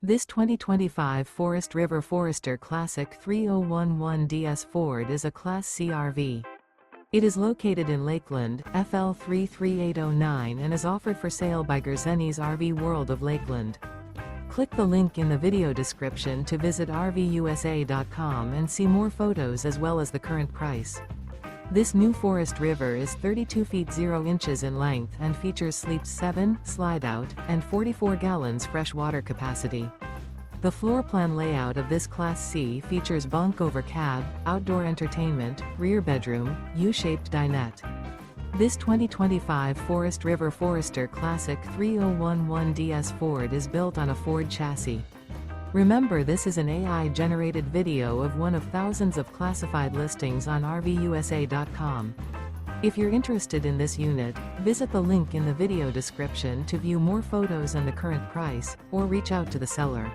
This 2025 Forest River Forester Classic 3011DS Ford is a Class C RV. It is located in Lakeland, FL 33809 and is offered for sale by Gerzeny's RV World of Lakeland. Click the link in the video description to visit RVUSA.com and see more photos as well as the current price. This new Forest River is 32 feet 0 inches in length and features sleeps 7, slide-out, and 44 gallons fresh water capacity. The floor plan layout of this Class C features bunk over cab, outdoor entertainment, rear bedroom, U-shaped dinette. This 2025 Forest River Forester Classic 3011DS Ford is built on a Ford chassis. Remember, this is an AI-generated video of one of thousands of classified listings on RVUSA.com. If you're interested in this unit, visit the link in the video description to view more photos and the current price, or reach out to the seller.